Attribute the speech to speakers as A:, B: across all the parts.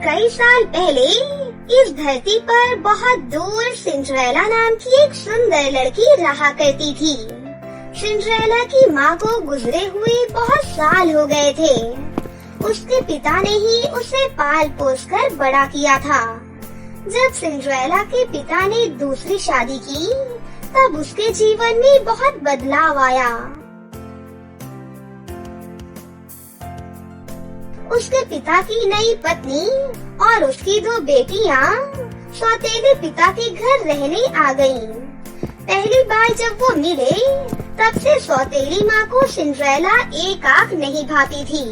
A: कई साल पहले इस धरती पर बहुत दूर सिंड्रेला नाम की एक सुंदर लड़की रहा करती थी। सिंड्रेला की माँ को गुजरे हुए बहुत साल हो गए थे। उसके पिता ने ही उसे पाल पोस कर बड़ा किया था। जब सिंड्रेला के पिता ने दूसरी शादी की, तब उसके जीवन में बहुत बदलाव आया। उसके पिता की नई पत्नी और उसकी 2 बेटियां सौतेले पिता के घर रहने आ गईं। पहली बार जब वो मिले, तब से सौतेली माँ को सिंड्रेला एक आंख नहीं भाती थी।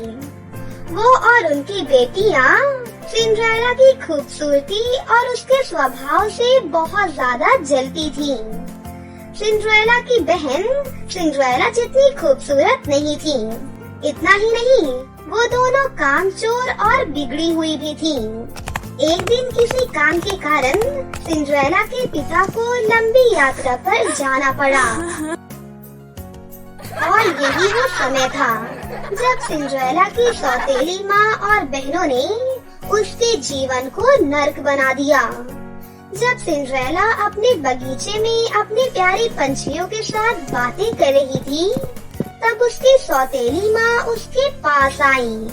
A: वो और उनकी बेटियां सिंड्रेला की खूबसूरती और उसके स्वभाव से बहुत ज्यादा जलती थीं। सिंड्रेला की बहन सिंड्रेला जितनी खूबसूरत नहीं थी। इतना ही नहीं, वो दोनों कामचोर और बिगड़ी हुई भी थीं। एक दिन किसी काम के कारण सिंड्रेला के पिता को लंबी यात्रा पर जाना पड़ा और यही वो समय था जब सिंड्रेला की सौतेली माँ और बहनों ने उसके जीवन को नर्क बना दिया। जब सिंड्रेला अपने बगीचे में अपने प्यारे पंछियों के साथ बातें कर रही थी, तब उसकी सौतेली माँ उसके पास आई।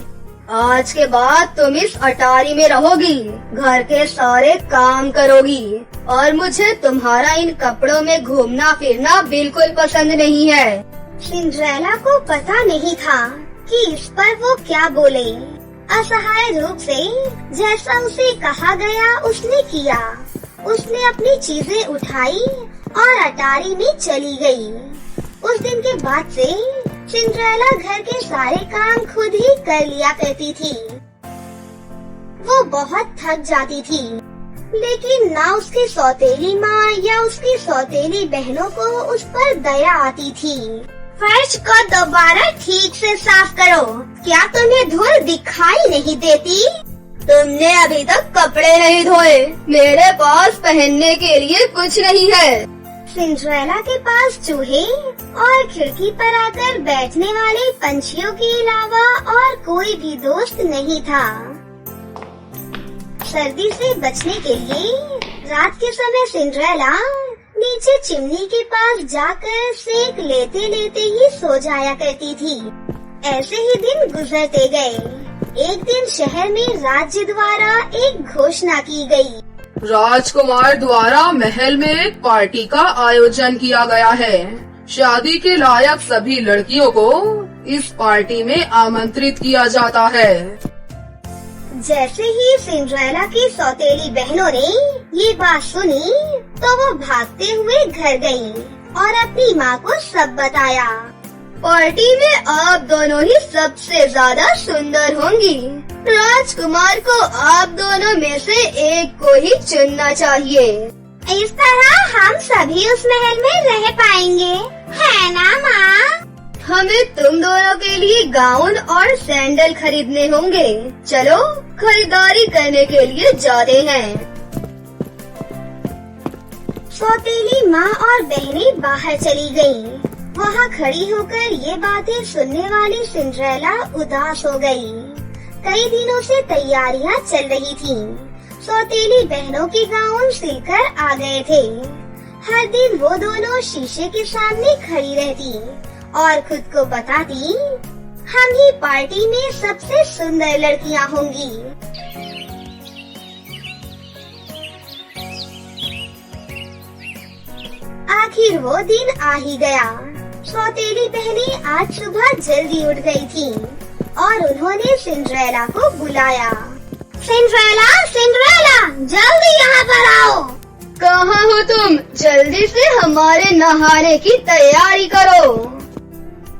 B: आज के बाद तुम इस अटारी में रहोगी, घर के सारे काम करोगी और मुझे तुम्हारा इन कपड़ों में घूमना फिरना बिल्कुल पसंद नहीं है।
A: सिंड्रेला को पता नहीं था कि इस पर वो क्या बोले। असहाय रूप से जैसा उसे कहा गया उसने किया। उसने अपनी चीजें उठाई और अटारी में चली गई। उस दिन के बाद से सिंड्रेला घर के सारे काम खुद ही कर लिया करती थी। वो बहुत थक जाती थी, लेकिन ना उसकी सौतेली माँ या उसकी सौतेली बहनों को उस पर दया आती थी। फर्श को दोबारा ठीक से साफ करो। क्या तुम्हें धूल दिखाई नहीं देती?
B: तुमने अभी तक कपड़े नहीं धोए। मेरे पास पहनने के लिए कुछ नहीं है।
A: सिंड्रेला के पास चूहे और खिड़की पर आकर बैठने वाले पंछियों के अलावा और कोई भी दोस्त नहीं था। सर्दी से बचने के लिए रात के समय सिंड्रेला नीचे चिमनी के पास जाकर सेक लेते लेते ही सो जाया करती थी। ऐसे ही दिन गुजरते गए। एक दिन शहर में राज्य द्वारा एक घोषणा की गई।
C: राजकुमार द्वारा महल में एक पार्टी का आयोजन किया गया है। शादी के लायक सभी लड़कियों को इस पार्टी में आमंत्रित किया जाता है।
A: जैसे ही सिंड्रेला की सौतेली बहनों ने ये बात सुनी, तो वो भागते हुए घर गईं और अपनी माँ को सब बताया।
B: पार्टी में आप दोनों ही सबसे ज्यादा सुंदर होंगी। राजकुमार को आप दोनों में से एक को ही चुनना चाहिए।
A: इस तरह हम सभी उस महल में रह पाएंगे, है ना माँ?
B: हमें तुम दोनों के लिए गाउन और सैंडल खरीदने होंगे। चलो खरीदारी करने के लिए जाते हैं।
A: सौतेली माँ और बहनें बाहर चली गयीं। वहाँ खड़ी होकर ये बातें सुनने वाली सिंड्रेला उदास हो गई। कई दिनों से तैयारियाँ चल रही थीं। सौतेली बहनों के गाउन सिलकर आ गए थे। हर दिन वो दोनों शीशे के सामने खड़ी रहती और खुद को बताती, हम ही पार्टी में सबसे सुंदर लड़कियाँ होंगी। आखिर वो दिन आ ही गया। सौतेली बहनें आज सुबह जल्दी उठ गई थीं और उन्होंने सिंड्रेला को बुलाया। सिंड्रेला, सिंड्रेला, जल्दी यहाँ पर आओ।
B: कहाँ हो तुम? जल्दी से हमारे नहाने की तैयारी करो।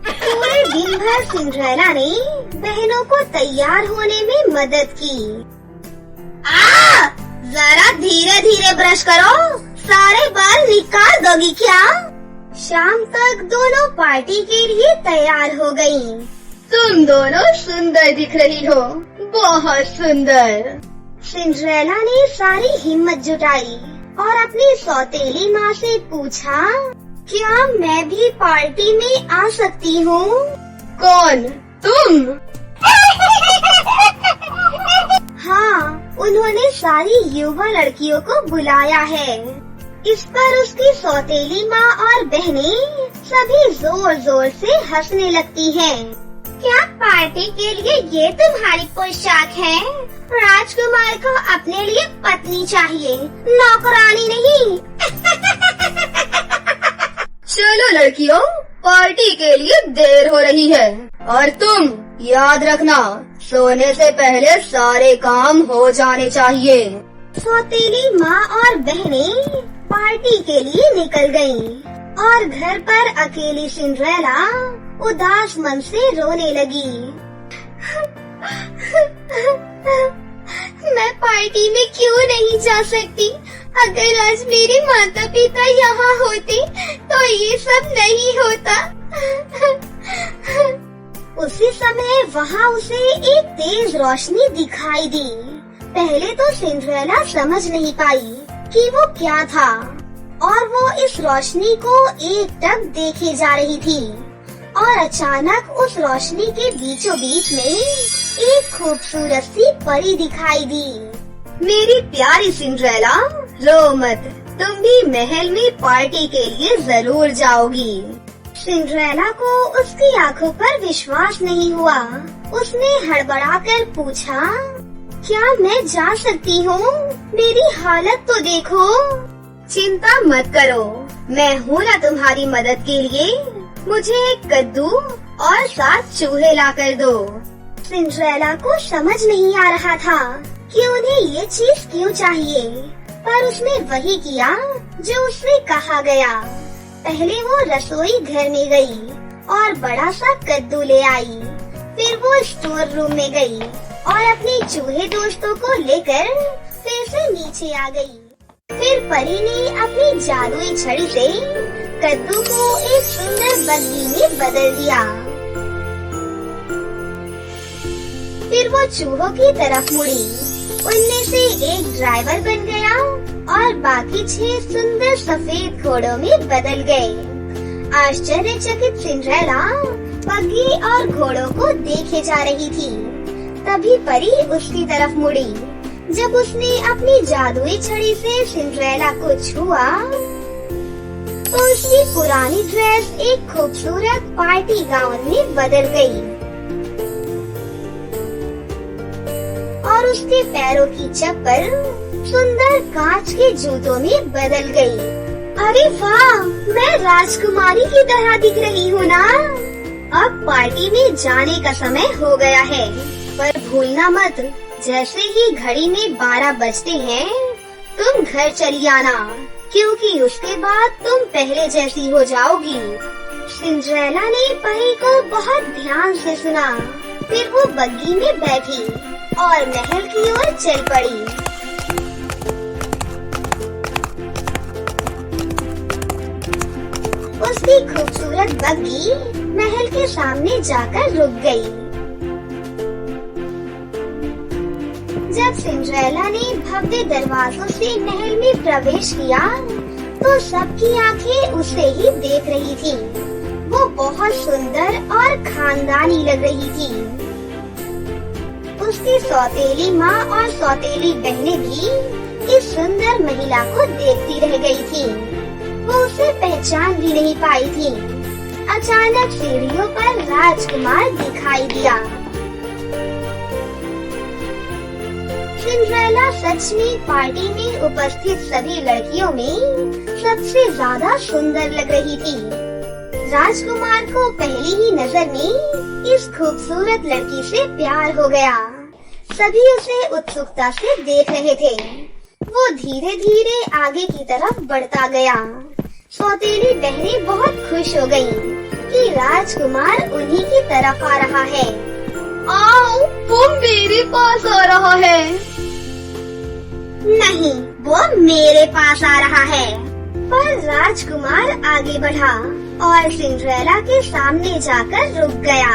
A: पूरे दिन भर सिंड्रेला ने बहनों को तैयार होने में मदद की।
B: जरा धीरे धीरे ब्रश करो, सारे बाल निकाल दोगी क्या?
A: शाम तक दोनों पार्टी के लिए तैयार हो गयीं।
B: तुम दोनों सुंदर दिख रही हो, बहुत सुंदर।
A: सिंड्रेला ने सारी हिम्मत जुटाई और अपनी सौतेली माँ से पूछा, क्या मैं भी पार्टी में आ सकती हूँ?
B: कौन? तुम?
A: हाँ, उन्होंने सारी युवा लड़कियों को बुलाया है। इस पर उसकी सौतेली माँ और बहनें सभी जोर जोर से हंसने लगती हैं। क्या पार्टी के लिए ये तुम्हारी पोशाक है? राजकुमार को अपने लिए पत्नी चाहिए, नौकरानी नहीं।
B: चलो लड़कियों, पार्टी के लिए देर हो रही है और तुम याद रखना, सोने से पहले सारे काम हो जाने चाहिए।
A: सौतेली माँ और बहनें पार्टी के लिए निकल गयीं और घर पर अकेली सिंड्रेला उदास मन से रोने लगी। मैं पार्टी में क्यों नहीं जा सकती? अगर आज मेरे माता पिता यहाँ होते तो ये सब नहीं होता। उसी समय वहाँ उसे एक तेज रोशनी दिखाई दी। पहले तो सिंड्रेला समझ नहीं पाई कि वो क्या था और वो इस रोशनी को एकटक देखे जा रही थी और अचानक उस रोशनी के बीचों बीच में एक खूबसूरत सी परी दिखाई दी।
B: मेरी प्यारी सिंड्रेला, रो मत, तुम भी महल में पार्टी के लिए जरूर जाओगी।
A: सिंड्रेला को उसकी आंखों पर विश्वास नहीं हुआ। उसने हड़बड़ाकर पूछा, क्या मैं जा सकती हूँ? मेरी हालत तो देखो।
B: चिंता मत करो, मैं हूँ ना तुम्हारी मदद के लिए। मुझे एक कद्दू और 7 चूहे ला कर दो।
A: सिंड्रेला को समझ नहीं आ रहा था कि उन्हें ये चीज क्यों चाहिए, पर उसने वही किया जो उससे कहा गया। पहले वो रसोई घर में गई और बड़ा सा कद्दू ले आई। फिर वो स्टोर रूम में गई और अपने चूहे दोस्तों को लेकर फिर से नीचे आ गई। फिर परी ने अपनी जादुई छड़ी से कद्दू को एक सुंदर बग्घी में बदल दिया। फिर वो चूहों की तरफ मुड़ी। उनमें से एक ड्राइवर बन गया और बाकी 6 सुंदर सफेद घोड़ों में बदल गए। आश्चर्यचकित सिंड्रेला बग्घी और घोड़ों को देखे जा रही थी। तभी परी उसकी तरफ मुड़ी। जब उसने अपनी जादुई छड़ी से सिंड्रेला को छुआ तो उसकी पुरानी ड्रेस एक खूबसूरत पार्टी गाउन में बदल गई और उसके पैरों की चप्पल सुंदर कांच के जूतों में बदल गई। अरे वाह, मैं राजकुमारी की तरह दिख रही हूँ ना? अब पार्टी में जाने का समय हो गया है, पर भूलना मत, जैसे ही घड़ी में 12 बजते हैं तुम घर चली आना, क्योंकि उसके बाद तुम पहले जैसी हो जाओगी। सिंड्रेला ने परी को बहुत ध्यान से सुना। फिर वो बग्घी में बैठी और महल की ओर चल पड़ी। उसकी खूबसूरत बग्घी महल के सामने जाकर रुक गई। जब सिंड्रेला ने भव्य दरवाजों से महल में प्रवेश किया तो सबकी आंखें उसे ही देख रही थी। वो बहुत सुंदर और खानदानी लग रही थी। उसकी सौतेली माँ और सौतेली बहनें भी इस सुंदर महिला को देखती रह गई थी। वो उसे पहचान भी नहीं पाई थी। अचानक सीढ़ियों पर राजकुमार दिखाई दिया। सिंड्रेला सच में पार्टी में उपस्थित सभी लड़कियों में सबसे ज्यादा सुंदर लग रही थी। राजकुमार को पहली ही नजर में इस खूबसूरत लड़की से प्यार हो गया। सभी उसे उत्सुकता से देख रहे थे। वो धीरे धीरे आगे की तरफ बढ़ता गया। सौतेली बहनें बहुत खुश हो गयीं कि राजकुमार उन्हीं की तरफ आ रहा है।
B: आओ, वो मेरे पास आ रहा है।
A: नहीं, वो मेरे पास आ रहा है। पर राजकुमार आगे बढ़ा और सिंड्रेला के सामने जाकर रुक गया।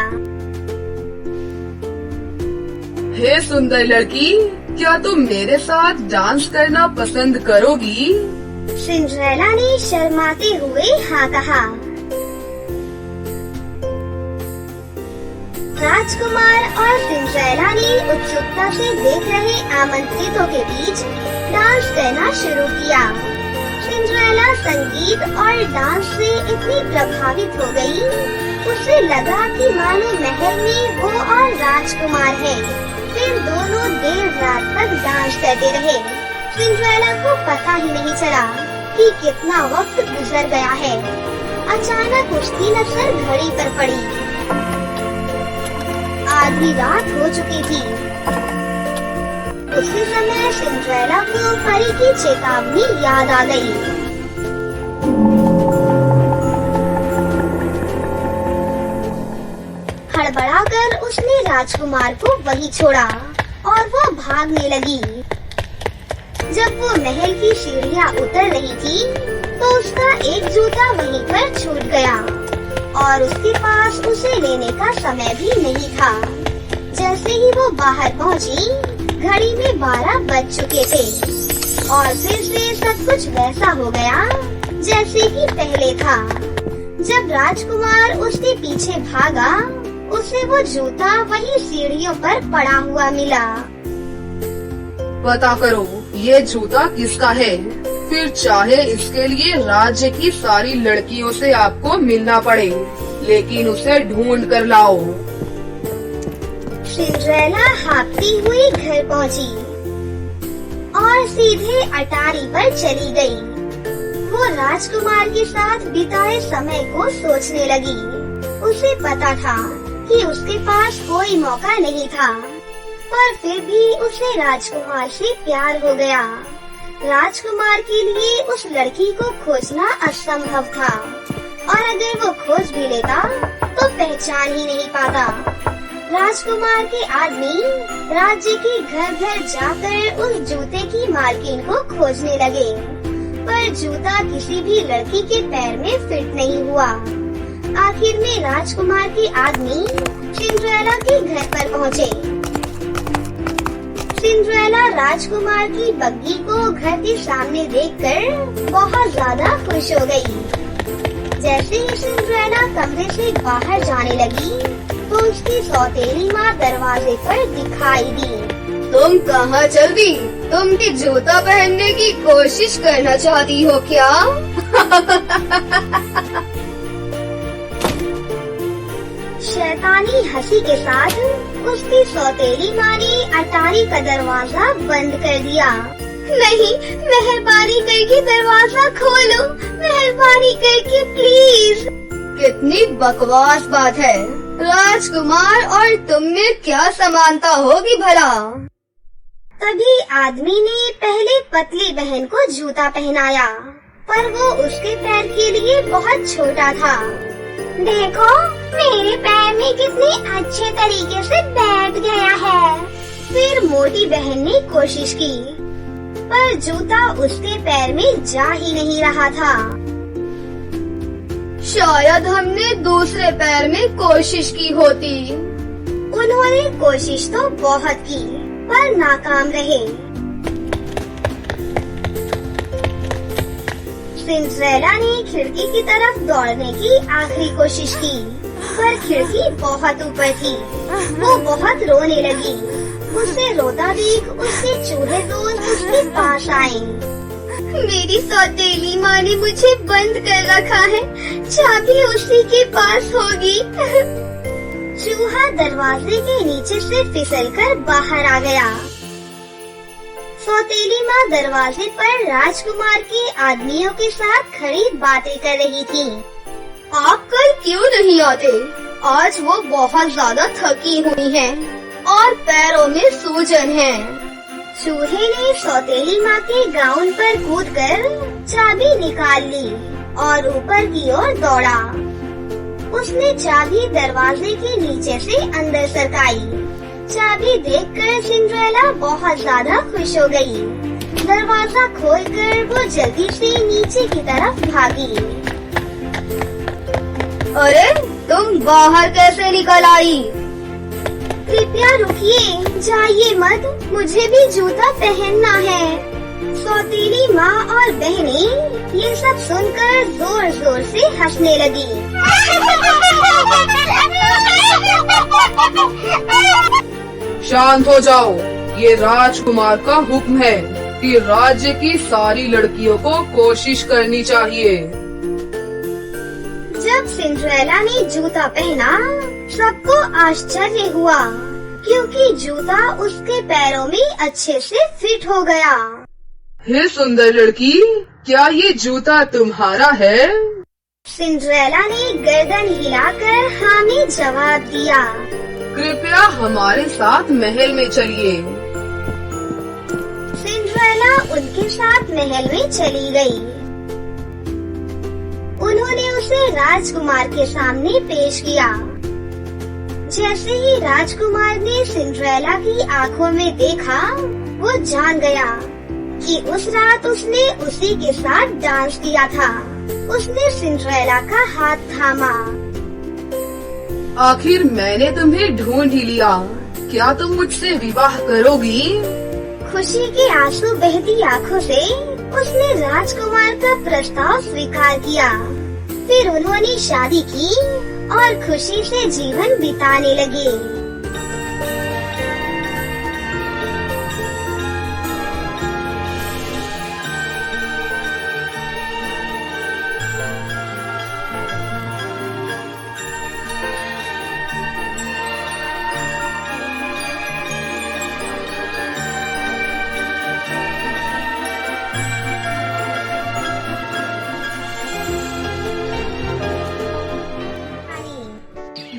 C: हे सुंदर लड़की, क्या तुम मेरे साथ डांस करना पसंद करोगी?
A: सिंड्रेला ने शर्माते हुए हाँ कहा। राजकुमार और सिंड्रेला ने उत्सुकता से देख रहे आमंत्रितों के बीच डांस करना शुरू किया। सिंड्रेला संगीत और डांस से इतनी प्रभावित हो गई, उसे लगा कि मानो महल में वो और राजकुमार है। फिर दोनों देर रात तक डांस करते रहे। सिंड्रेला को पता ही नहीं चला कि कितना वक्त गुजर गया है। अचानक उसकी नजर घड़ी पर पड़ी। आधी रात हो चुकी थी। उसी समय सिंड्रेला को परी की चेतावनी याद आ गई। हड़बड़ाकर उसने राजकुमार को वहीं छोड़ा और वो भागने लगी। जब वो महल की सीढ़ियाँ उतर रही थी, तो उसका एक जूता वहीं पर छूट गया और उसके पास उसे लेने का समय भी नहीं था। जैसे ही वो बाहर पहुंची, घड़ी में 12 बज चुके थे और फिर से सब कुछ वैसा हो गया जैसे कि पहले था। जब राजकुमार उसके पीछे भागा, उसे वो जूता वही सीढ़ियों पर पड़ा हुआ मिला।
C: पता करो ये जूता किसका है, फिर चाहे इसके लिए राज्य की सारी लड़कियों से आपको मिलना पड़े, लेकिन उसे ढूंढ कर लाओ।
A: सिंड्रेला हाँफती हुई घर पहुंची और सीधे अटारी पर चली गई। वो राजकुमार के साथ बिताए समय को सोचने लगी। उसे पता था कि उसके पास कोई मौका नहीं था, पर फिर भी उसे राजकुमार से प्यार हो गया। राजकुमार के लिए उस लड़की को खोजना असंभव था और अगर वो खोज भी लेता तो पहचान ही नहीं पाता। राजकुमार के आदमी राज्य के घर घर जाकर उस जूते की मालकिन को खोजने लगे, पर जूता किसी भी लड़की के पैर में फिट नहीं हुआ। आखिर में राजकुमार के आदमी सिंड्रेला के घर पर पहुँचे। सिंड्रेला राजकुमार की बग्गी को घर के सामने देखकर बहुत ज्यादा खुश हो गई। जैसे ही सिंड्रेला कमरे से बाहर जाने लगी, तो उसकी सौतेली माँ दरवाजे पर दिखाई दी।
B: तुम कहाँ चल दी? तुम भी जूता पहनने की कोशिश करना चाहती हो क्या?
A: शैतानी हंसी के साथ उसकी सौतेली माँ ने अटारी का दरवाजा बंद कर दिया। नहीं, मेहरबानी करके दरवाजा खोलो, मेहरबानी करके प्लीज।
B: कितनी बकवास बात है। राजकुमार और तुम में क्या समानता होगी भला?
A: तभी आदमी ने पहले पतली बहन को जूता पहनाया, पर वो उसके पैर के लिए बहुत छोटा था। देखो, मेरे पैर में कितने अच्छे तरीके से बैठ गया है। फिर मोटी बहन ने कोशिश की, पर जूता उसके पैर में जा ही नहीं रहा था।
B: शायद हमने दूसरे पैर में कोशिश की होती।
A: उन्होंने कोशिश तो बहुत की, पर नाकाम रहे। सिंड्रेला ने खिड़की की तरफ दौड़ने की आखिरी कोशिश की, पर खिड़की बहुत ऊपर थी। वो बहुत रोने लगी। उसे रोता देख उसके चूहे दोस्त उसके पास आए। मेरी सौतेली माँ ने मुझे बंद कर रखा है, चाबी उसी के पास होगी। चूहा दरवाजे के नीचे से फिसलकर बाहर आ गया। सौतेली माँ दरवाजे पर राजकुमार के आदमियों के साथ खड़ी बातें कर रही थी।
B: आप कल क्यों नहीं आते? आज वो बहुत ज्यादा थकी हुई हैं और पैरों में सूजन है।
A: चूहे ने सौतेली माँ के गाउन पर कूदकर चाबी निकाल ली और ऊपर की ओर दौड़ा। उसने चाबी दरवाजे के नीचे से अंदर सरकाई। चाबी देखकर सिंड्रेला बहुत ज्यादा खुश हो गई। दरवाजा खोलकर वो जल्दी से नीचे की तरफ भागी।
B: अरे, तुम बाहर कैसे निकल आई?
A: कृपया रुकिए, जाइए मत, मुझे भी जूता पहनना है। सौतेली माँ और बहनें ये सब सुनकर जोर जोर से हंसने लगी।
C: शांत हो जाओ, ये राजकुमार का हुक्म है कि राज्य की सारी लड़कियों को कोशिश करनी चाहिए।
A: जब सिंड्रेला ने जूता पहना, सबको आश्चर्य हुआ क्योंकि जूता उसके पैरों में अच्छे से फिट हो गया।
C: हे सुंदर लड़की, क्या ये जूता तुम्हारा है?
A: सिंड्रेला ने गर्दन हिलाकर हाँ में जवाब दिया।
C: कृपया हमारे साथ महल में चलिए।
A: सिंड्रेला उनके साथ महल में चली गई। उन्होंने उसे राजकुमार के सामने पेश किया। जैसे ही राजकुमार ने सिंड्रेला की आंखों में देखा, वो जान गया कि उस रात उसने उसी के साथ डांस किया था। उसने सिंड्रेला का हाथ थामा।
C: आखिर मैंने तुम्हें ढूंढ ही लिया। क्या तुम मुझसे विवाह करोगी?
A: खुशी के आंसू बहती आंखों से उसने राजकुमार का प्रस्ताव स्वीकार किया। फिर उन्होंने शादी की और खुशी से जीवन बिताने लगे।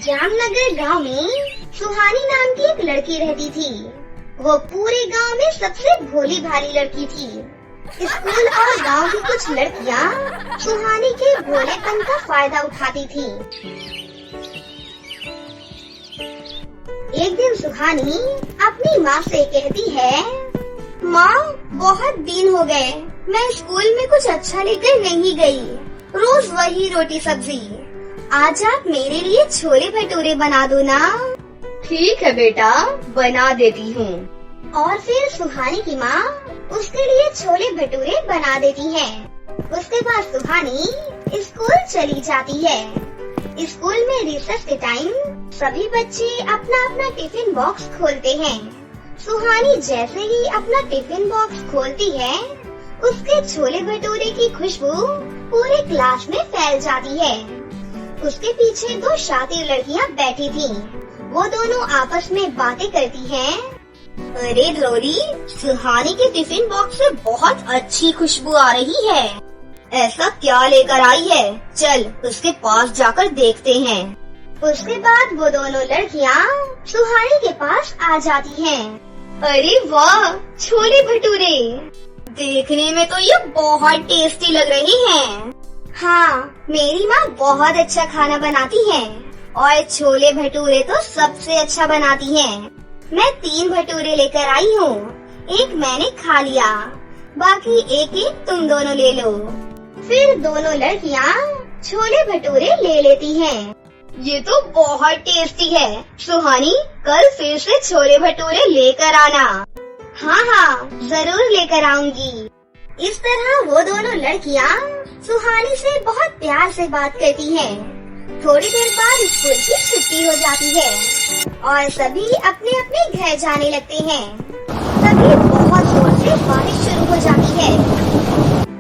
A: जामनगर गांव में सुहानी नाम की एक लड़की रहती थी। वो पूरे गांव में सबसे भोली भाली लड़की थी। स्कूल और गांव की कुछ लड़कियां सुहानी के भोलेपन का फायदा उठाती थी। एक दिन सुहानी अपनी माँ से कहती है, माँ, बहुत दिन हो गए, मैं स्कूल में कुछ अच्छा लेकर नहीं गई। रोज वही रोटी सब्जी। आज आप मेरे लिए छोले भटूरे बना दो ना।
B: ठीक है बेटा, बना देती हूँ।
A: और फिर सुहानी की माँ उसके लिए छोले भटूरे बना देती है। उसके बाद सुहानी स्कूल चली जाती है। स्कूल में रिसेस के टाइम सभी बच्चे अपना अपना टिफिन बॉक्स खोलते हैं। सुहानी जैसे ही अपना टिफिन बॉक्स खोलती है, उसके छोले भटूरे की खुशबू पूरे क्लास में फैल जाती है। उसके पीछे दो शातिर लड़कियां बैठी थीं। वो दोनों आपस में बातें करती हैं।
B: अरे लोरी, सुहानी के टिफिन बॉक्स से बहुत अच्छी खुशबू आ रही है। ऐसा क्या लेकर आई है? चल उसके पास जाकर देखते हैं।
A: उसके बाद वो दोनों लड़कियां सुहानी के पास आ जाती हैं।
B: अरे वाह, छोले भटूरे! देखने में तो ये बहुत टेस्टी लग रहे हैं।
A: हाँ, मेरी माँ बहुत अच्छा खाना बनाती है और छोले भटूरे तो सबसे अच्छा बनाती है। मैं 3 भटूरे लेकर आई हूँ। एक मैंने खा लिया, बाकी एक एक तुम दोनों ले लो। फिर दोनों लड़कियाँ छोले भटूरे ले लेती हैं।
B: ये तो बहुत टेस्टी है। सुहानी, कल फिर से छोले भटूरे लेकर आना।
A: हाँ हाँ, जरूर लेकर आऊंगी। इस तरह वो दोनों लड़कियाँ सुहानी से बहुत प्यार से बात करती हैं। थोड़ी देर बाद स्कूल की छुट्टी हो जाती है और सभी अपने अपने घर जाने लगते हैं। तभी बहुत जोर से बारिश शुरू हो जाती है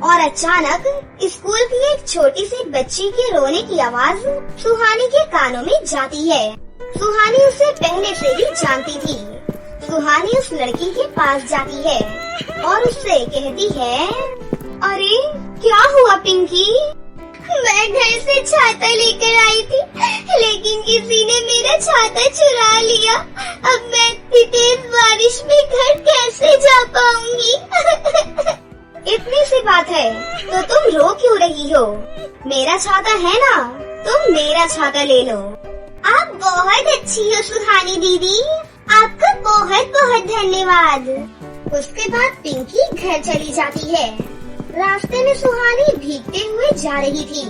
A: और अचानक स्कूल की एक छोटी सी बच्ची के रोने की आवाज सुहानी के कानों में जाती है। सुहानी उसे पहले से ही जानती थी। सुहानी उस लड़की के पास जाती है और उससे कहती है, अरे क्या हुआ पिंकी? मैं घर से छाता लेकर आई थी, लेकिन किसी ने मेरा छाता चुरा लिया। अब मैं तेज बारिश में घर कैसे जा पाऊंगी? इतनी सी बात है तो तुम रो क्यों रही हो? मेरा छाता है ना, तुम मेरा छाता ले लो। आप बहुत अच्छी हो सुहानी दीदी, आपका बहुत बहुत धन्यवाद। उसके बाद पिंकी घर चली जाती है। रास्ते में सुहानी भीगते हुए जा रही थी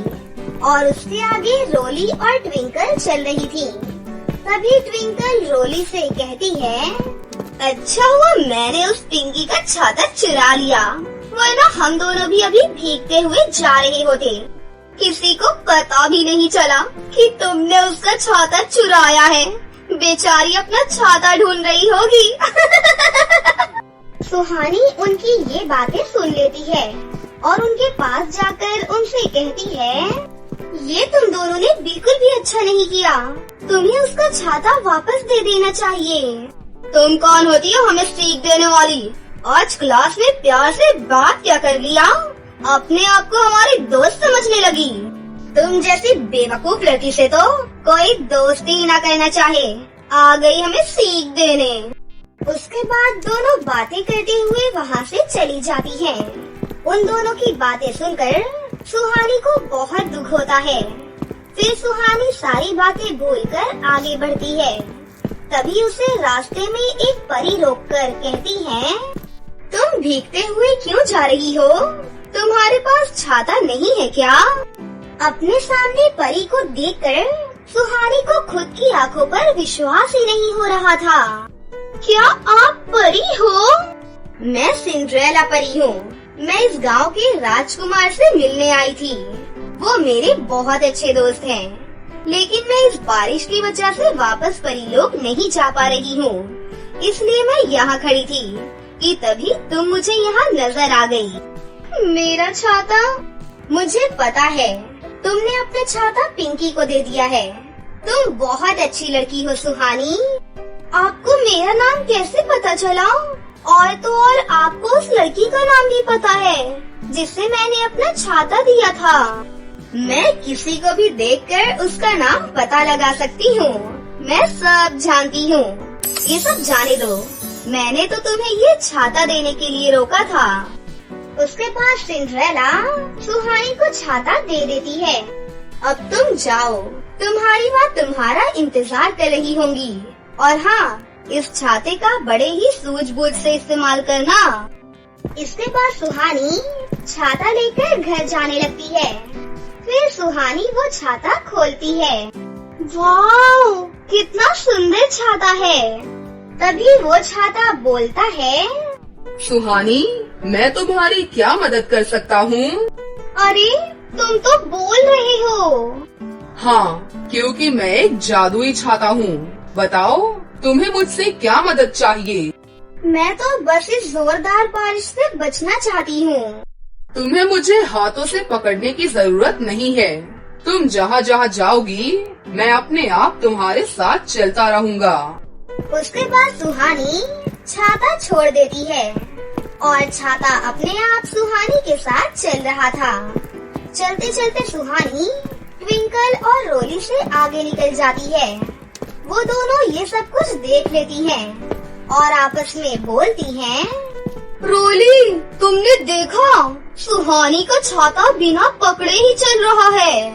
A: और उसके आगे रोली और ट्विंकल चल रही थी। तभी ट्विंकल रोली से कहती है,
B: अच्छा हुआ मैंने उस पिंकी का छाता चुरा लिया, वरना हम दोनों भी अभी भीगते हुए जा रहे होते। किसी को पता भी नहीं चला कि तुमने उसका छाता चुराया है। बेचारी अपना छाता ढूंढ रही होगी।
A: सुहानी उनकी ये बातें सुन लेती है और उनके पास जाकर उनसे कहती है, ये तुम दोनों ने बिल्कुल भी अच्छा नहीं किया। तुम्हें उसका छाता वापस दे देना चाहिए।
B: तुम कौन होती हो हमें सीख देने वाली? आज क्लास में प्यार से बात क्या कर लिया? अपने आप को हमारे दोस्त समझने लगी। तुम जैसी बेवकूफ लड़की से तो कोई दोस्ती ही ना करना चाहे। आ गई हमें सीख देने।
A: उसके बाद दोनों बातें करते हुए वहाँ से चली जाती हैं। उन दोनों की बातें सुनकर सुहानी को बहुत दुख होता है। फिर सुहानी सारी बातें भूलकर आगे बढ़ती है। तभी उसे रास्ते में एक परी रोककर कहती है,
B: तुम भीगते हुए क्यों जा रही हो? तुम्हारे पास छाता नहीं है क्या?
A: अपने सामने परी को देखकर सुहानी को खुद की आंखों पर विश्वास ही नहीं हो रहा था।
B: क्या आप परी हो? मैं सिंड्रेला परी हूँ। मैं इस गांव के राजकुमार से मिलने आई थी। वो मेरे बहुत अच्छे दोस्त हैं। लेकिन मैं इस बारिश की वजह से वापस परी लोग नहीं जा पा रही हूँ। इसलिए मैं यहाँ खड़ी थी कि तभी तुम मुझे यहाँ नजर आ गई।
A: मेरा छाता?
B: मुझे पता है, तुमने अपना छाता पिंकी को दे दिया है। तुम बहुत अच्छी लड़की हो सुहानी।
A: आपको मेरा नाम कैसे पता चला? और तो और आपको उस लड़की का नाम भी पता है जिससे मैंने अपना छाता दिया था।
B: मैं किसी को भी देखकर उसका नाम पता लगा सकती हूँ। मैं सब जानती हूँ। ये सब जाने दो। मैंने तो तुम्हें ये छाता देने के लिए रोका था।
A: उसके बाद सिंड्रेला सुहानी को छाता दे देती है।
B: अब तुम जाओ। तुम्हारी माँ तुम्हारा इंतजार कर रही होंगी। और हाँ, इस छाते का बड़े ही सूझबूझ से इस्तेमाल करना।
A: इसके बाद सुहानी छाता लेकर घर जाने लगती है। फिर सुहानी वो छाता खोलती है। वाह, कितना सुंदर छाता है। तभी वो छाता बोलता है,
C: सुहानी, मैं तुम्हारी क्या मदद कर सकता हूँ?
A: अरे, तुम तो बोल रहे हो।
C: हाँ, क्योंकि मैं एक जादुई छाता हूँ। बताओ, तुम्हें मुझसे क्या मदद चाहिए?
A: मैं तो बस इस जोरदार बारिश से बचना चाहती हूँ।
C: तुम्हें मुझे हाथों से पकड़ने की जरूरत नहीं है। तुम जहाँ जहाँ जाओगी, मैं अपने आप तुम्हारे साथ चलता रहूँगा।
A: उसके बाद सुहानी छाता छोड़ देती है और छाता अपने आप सुहानी के साथ चल रहा था। चलते चलते सुहानी ट्विंकल और रोली से आगे निकल जाती है। वो दोनों ये सब कुछ देख लेती हैं और आपस में बोलती हैं,
B: रोली, तुमने देखा? सुहानी का छाता बिना पकड़े ही चल रहा है।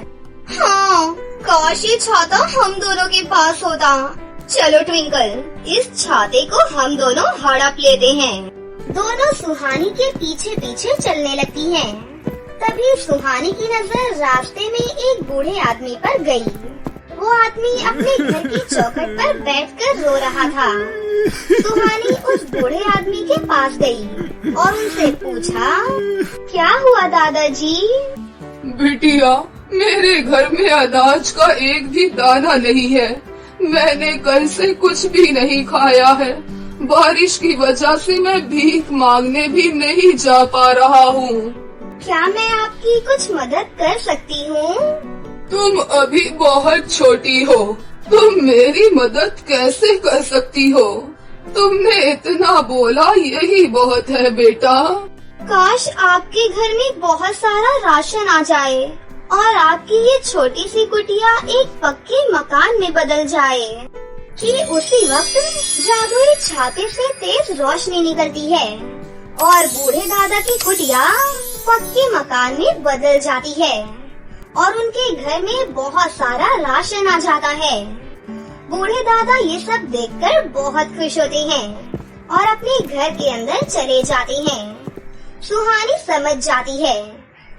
B: हाँ, काश ये छाता हम दोनों के पास होता। चलो ट्विंकल, इस छाते को हम दोनों हड़प लेते हैं।
A: दोनों सुहानी के पीछे पीछे चलने लगती हैं। तभी सुहानी की नजर रास्ते में एक बूढ़े आदमी पर गई। वो आदमी अपने घर की चौखट पर बैठकर रो रहा था। सुहानी उस बूढ़े आदमी के पास गई और उनसे पूछा, क्या हुआ दादाजी?
C: बिटिया, मेरे घर में अनाज का एक भी दाना नहीं है। मैंने कल से कुछ भी नहीं खाया है। बारिश की वजह से मैं भीख मांगने भी नहीं जा पा रहा हूँ।
A: क्या मैं आपकी कुछ मदद कर सकती हूँ?
C: तुम अभी बहुत छोटी हो। तुम मेरी मदद कैसे कर सकती हो? तुमने इतना बोला, यही बहुत है बेटा।
A: काश आपके घर में बहुत सारा राशन आ जाए और आपकी ये छोटी सी कुटिया एक पक्के मकान में बदल जाए। कि उसी वक्त जादुई छाते से तेज रोशनी निकलती है और बूढ़े दादा की कुटिया पक्के मकान में बदल जाती है और उनके घर में बहुत सारा राशन आ जाता है। बूढ़े दादा ये सब देखकर बहुत खुश होते हैं और अपने घर के अंदर चले जाते हैं। सुहानी समझ जाती है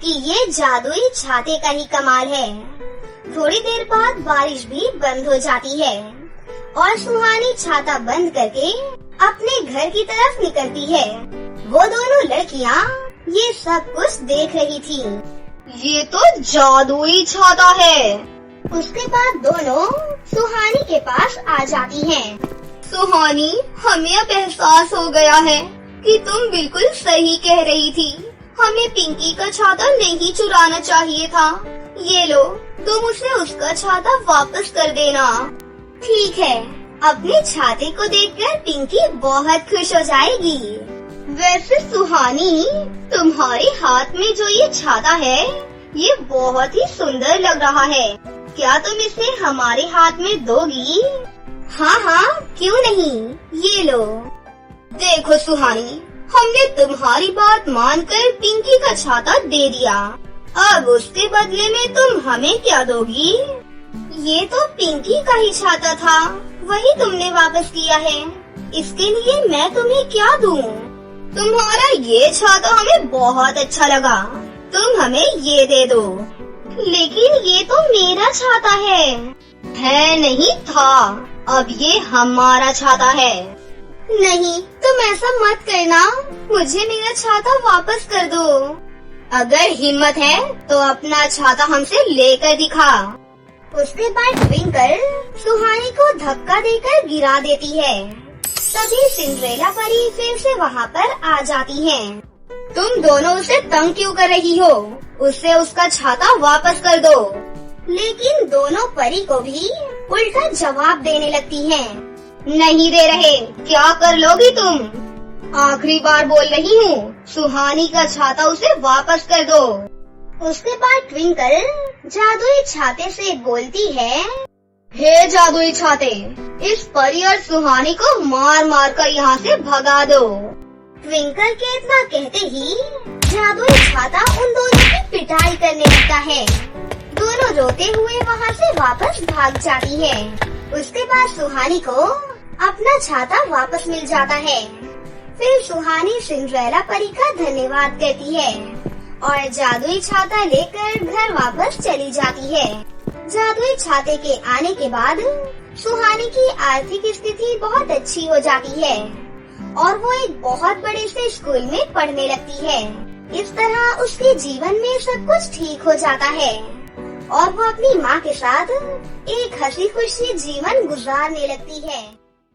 A: कि ये जादुई छाते का ही कमाल है। थोड़ी देर बाद बारिश भी बंद हो जाती है और सुहानी छाता बंद करके अपने घर की तरफ निकलती है। वो दोनों लड़कियाँ ये सब कुछ देख रही थी।
B: ये तो जादुई छाता है।
A: उसके बाद दोनों सुहानी के पास आ जाती हैं।
B: सुहानी, हमें अब एहसास हो गया है कि तुम बिल्कुल सही कह रही थी। हमें पिंकी का छाता नहीं चुराना चाहिए था। ये लो, तुम उसे उसका छाता वापस कर देना।
A: ठीक है, अपने छाते को देखकर पिंकी बहुत खुश हो जाएगी।
B: वैसे सुहानी, तुम्हारे हाथ में जो ये छाता है, ये बहुत ही सुंदर लग रहा है। क्या तुम इसे हमारे हाथ में दोगी?
A: हाँ हाँ, क्यों नहीं, ये लो।
B: देखो सुहानी, हमने तुम्हारी बात मानकर पिंकी का छाता दे दिया। अब उसके बदले में तुम हमें क्या दोगी?
A: ये तो पिंकी का ही छाता था, वही तुमने वापस किया है। इसके लिए मैं तुम्हें क्या दूँ?
B: तुम्हारा ये छाता हमें बहुत अच्छा लगा, तुम हमें ये दे दो।
A: लेकिन ये तो मेरा छाता है
B: नहीं था, अब ये हमारा छाता है।
A: नहीं, तुम ऐसा मत करना, मुझे मेरा छाता वापस कर दो।
B: अगर हिम्मत है तो अपना छाता हमसे लेकर दिखा।
A: उसके बाद ट्विंकल सुहानी को धक्का देकर गिरा देती है। तभी सिंड्रेला परी फिर से वहाँ पर आ जाती हैं।
B: तुम दोनों उसे तंग क्यों कर रही हो? उससे उसका छाता वापस कर दो।
A: लेकिन दोनों परी को भी उल्टा जवाब देने लगती हैं।
B: नहीं दे रहे, क्या कर लोगी तुम? आखिरी बार बोल रही हूँ, सुहानी का छाता उसे वापस कर दो।
A: उसके बाद ट्विंकल जादुई छाते से बोलती है,
B: हे जादुई छाते, इस परी और सुहानी को मार मार कर यहाँ से भगा दो।
A: ट्विंकल के इतना कहते ही जादुई छाता उन दोनों की पिटाई करने लगता है। दोनों रोते हुए वहाँ से वापस भाग जाती है। उसके बाद सुहानी को अपना छाता वापस मिल जाता है। फिर सुहानी सिंड्रेला परी का धन्यवाद करती है और जादुई छाता लेकर घर वापस चली जाती है। जादुई छाते के आने के बाद सुहानी की आर्थिक स्थिति बहुत अच्छी हो जाती है और वो एक बहुत बड़े से स्कूल में पढ़ने लगती है। इस तरह उसके जीवन में सब कुछ ठीक हो जाता है और वो अपनी माँ के साथ एक हंसी खुशी जीवन गुजारने लगती है।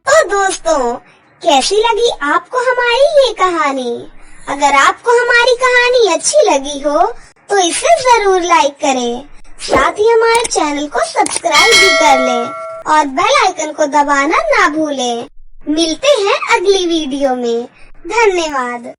A: तो दोस्तों, कैसी लगी आपको हमारी ये कहानी? अगर आपको हमारी कहानी अच्छी लगी हो तो इसे जरूर लाइक करें, साथ ही हमारे चैनल को सब्सक्राइब भी कर लें और बेल आइकन को दबाना ना भूलें। मिलते हैं अगली वीडियो में। धन्यवाद।